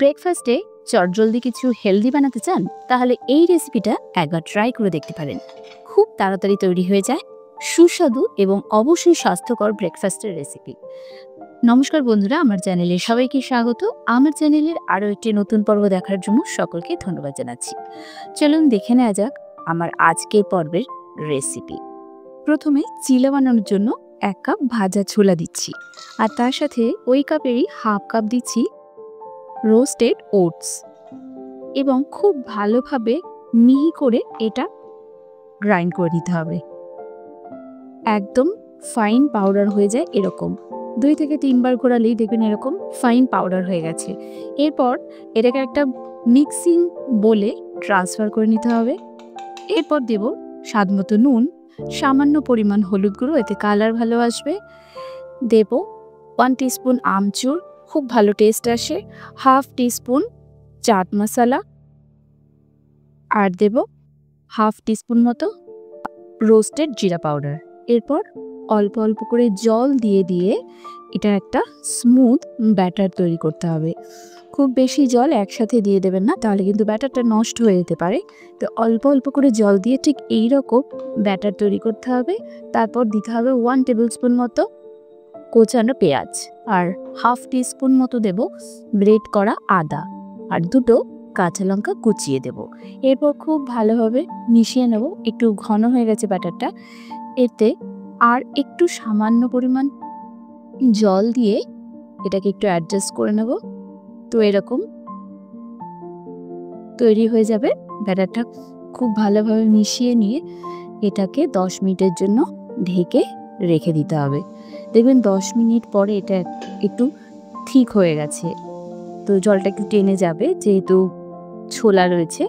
ব্রেকফাস্টে চটজলদি কিছু হেলদি বানাতে চান তাহলে এই রেসিপিটা একবার ট্রাই করে দেখতে পারেন। খুব তাড়াতাড়ি তৈরি হয়ে যায় সুস্বাদু এবং অবশ্যই স্বাস্থ্যকর ব্রেকফাস্টের রেসিপি। নমস্কার বন্ধুরা, আমার চ্যানেলে সবাইকে স্বাগত। আমার চ্যানেলের আরও একটি নতুন পর্ব দেখার জন্য সকলকে ধন্যবাদ জানাচ্ছি। চলুন দেখে নেওয়া যাক আমার আজকের পর্বের রেসিপি। প্রথমে চিলা বানানোর জন্য 1 কাপ ভাজা ছোলা দিচ্ছি, আর তার সাথে ওই কাপেরই হাফ কাপ দিচ্ছি রোস্টেড ওটস, এবং খুব ভালোভাবে মিহি করে এটা গ্রাইন্ড করে নিতে হবে। একদম ফাইন পাউডার হয়ে যায় এরকম। 2 থেকে 3 বার ঘোরালেই দেখবেন এরকম ফাইন পাউডার হয়ে গেছে। এরপর এটাকে একটা মিক্সিং বোলে ট্রান্সফার করে নিতে হবে। এরপর দেব স্বাদ মতো নুন, সামান্য পরিমাণ হলুদ গুঁড়ো, এতে কালার ভালো আসবে। দেব 1 টিস্পুন আমচুর, খুব ভালো টেস্ট আসে। হাফ টিস্পুন চাট মশলা, আর দেব হাফ টিস্পুন মতো রোস্টেড জিরা পাউডার। এরপর অল্প অল্প করে জল দিয়ে দিয়ে এটা একটা স্মুথ ব্যাটার তৈরি করতে হবে। খুব বেশি জল একসাথে দিয়ে দেবেন না, তাহলে কিন্তু ব্যাটারটা নষ্ট হয়ে যেতে পারে। তো অল্প অল্প করে জল দিয়ে ঠিক এই রকম ব্যাটার তৈরি করতে হবে। তারপর দিতে হবে 1 টেবিল স্পুন মতো কোচানো পেঁয়াজ, আর হাফ টিস্পুন মতো দেব গ্রেট করা আদা, আর 2টো কাঁচা লঙ্কা কুচিয়ে দেব। এরপর খুব ভালোভাবে মিশিয়ে নেব। একটু ঘন হয়ে গেছে ব্যাটারটা, এতে আর একটু সামান্য পরিমাণ জল দিয়ে এটাকে একটু অ্যাডজাস্ট করে নেব। তো এরকম তৈরি হয়ে যাবে ব্যাটারটা। খুব ভালোভাবে মিশিয়ে নিয়ে এটাকে 10 মিনিটের জন্য ঢেকে রেখে দিতে হবে। দেখবেন 10 মিনিট পরে এটা একটু ঠিক হয়ে গেছে। তো জলটা একটু টেনে যাবে যেহেতু ছোলা রয়েছে।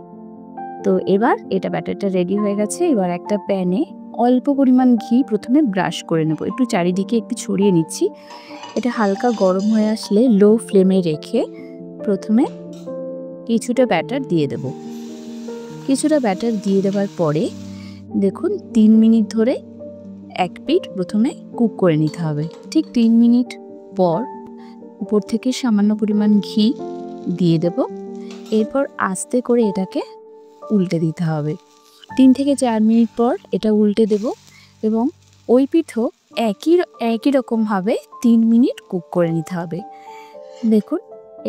তো এবার এটা ব্যাটারটা রেডি হয়ে গেছে। এবার একটা প্যানে অল্প পরিমাণ ঘি প্রথমে ব্রাশ করে নেব, একটু চারিদিকে একটু ছড়িয়ে নিচ্ছি। এটা হালকা গরম হয়ে আসলে লো ফ্লেমে রেখে প্রথমে কিছুটা ব্যাটার দিয়ে দেব। কিছুটা ব্যাটার দিয়ে দেওয়ার পরে দেখুন 3 মিনিট ধরে এক পিঠ প্রথমে কুক করে নিতে হবে। ঠিক 3 মিনিট পর উপর থেকে সামান্য পরিমাণ ঘি দিয়ে দেব। এরপর আস্তে করে এটাকে উল্টে দিতে হবে। 3 থেকে 4 মিনিট পর এটা উল্টে দেব, এবং ওই পিঠও একই রকমভাবে 3 মিনিট কুক করে নিতে হবে। দেখুন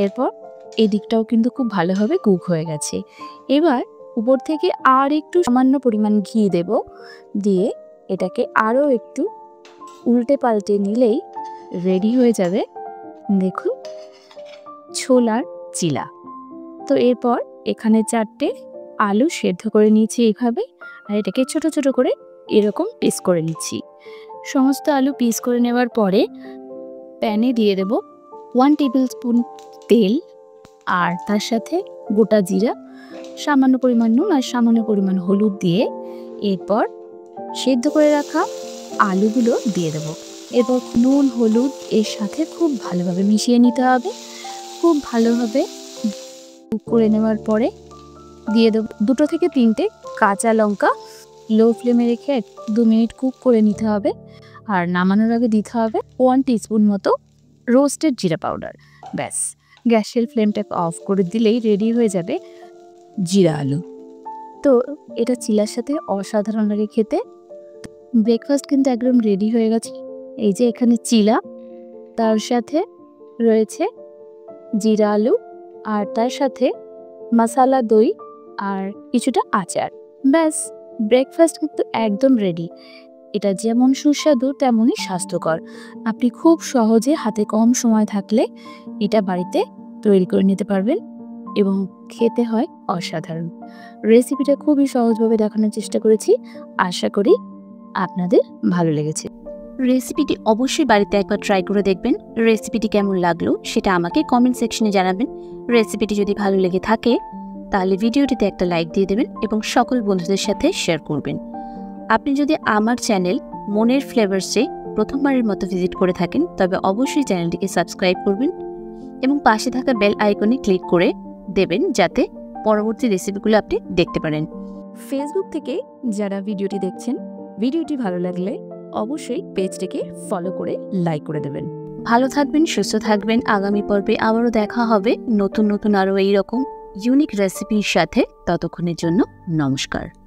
এরপর এদিকটাও কিন্তু খুব ভালোভাবে কুক হয়ে গেছে। এবার উপর থেকে আর একটু সামান্য পরিমাণ ঘি দেব, দিয়ে এটাকে আরও একটু উল্টে পাল্টে নিলেই রেডি হয়ে যাবে দেখুন ছোলার চিলা। তো এরপর এখানে 4টে আলু সেদ্ধ করে নিয়েছি এইভাবে, আর এটাকে ছোট ছোট করে এরকম পিস করে নিচ্ছি। সমস্ত আলু পিস করে নেওয়ার পরে প্যানে দিয়ে দেব 1 টেবিল স্পুন তেল, আর তার সাথে গোটা জিরা, সামান্য পরিমাণ নুন আর সামান্য পরিমাণ হলুদ দিয়ে এরপর সেদ্ধ করে রাখা আলুগুলো দিয়ে দেব। এরপর নুন হলুদ এর সাথে খুব ভালোভাবে মিশিয়ে নিতে হবে। খুব ভালোভাবে কুক করে নেওয়ার পরে দিয়ে দেব 2 থেকে 3টে কাঁচা লঙ্কা। লো ফ্লেমে রেখে 2 মিনিট কুক করে নিতে হবে। আর নামানোর আগে দিতে হবে 1 টিস্পুন মতো রোস্টেড জিরা পাউডার। ব্যাস, গ্যাসের ফ্লেমটাকে অফ করে দিলেই রেডি হয়ে যাবে জিরা আলু। তো এটা চিলার সাথে অসাধারণ লাগে খেতে। ব্রেকফাস্ট কিন্তু একদম রেডি হয়ে গেছে। এই যে এখানে চিলা, তার সাথে রয়েছে জিরা আলু, আর তার সাথে মশলা দই আর কিছুটা আচার। ব্যাস, ব্রেকফাস্ট কিন্তু একদম রেডি। এটা যেমন সুস্বাদু তেমনই স্বাস্থ্যকর। আপনি খুব সহজে হাতে কম সময় থাকলে এটা বাড়িতে তৈরি করে নিতে পারবেন, এবং খেতে হয় অসাধারণ। রেসিপিটা খুবই সহজভাবে দেখানোর চেষ্টা করেছি। আশা করি আপনাদের ভালো লেগেছে। রেসিপিটি অবশ্যই বাড়িতে একবার ট্রাই করে দেখবেন। রেসিপিটি কেমন লাগলো সেটা আমাকে কমেন্ট সেকশনে জানাবেন। রেসিপিটি যদি ভালো লেগে থাকে তাহলে ভিডিওটিতে একটা লাইক দিয়ে দেবেন এবং সকল বন্ধুদের সাথে শেয়ার করবেন। আপনি যদি আমার চ্যানেল মনের ফ্লেভার্সে প্রথমবারের মতো ভিজিট করে থাকেন তবে অবশ্যই চ্যানেলটিকে সাবস্ক্রাইব করবেন এবং পাশে থাকা বেল আইকনে ক্লিক করে দেবেন যাতে পরবর্তী রেসিপিগুলো আপনি দেখতে পারেন। ফেসবুক থেকে যারা ভিডিওটি দেখছেন, ভিডিওটি ভালো লাগলে অবশ্যই পেজটিকে ফলো করে লাইক করে দেবেন। ভালো থাকবেন, সুস্থ থাকবেন। আগামী পর্বে আবারও দেখা হবে নতুন নতুন আরও এইরকম ইউনিক রেসিপির সাথে। ততক্ষণের জন্য নমস্কার।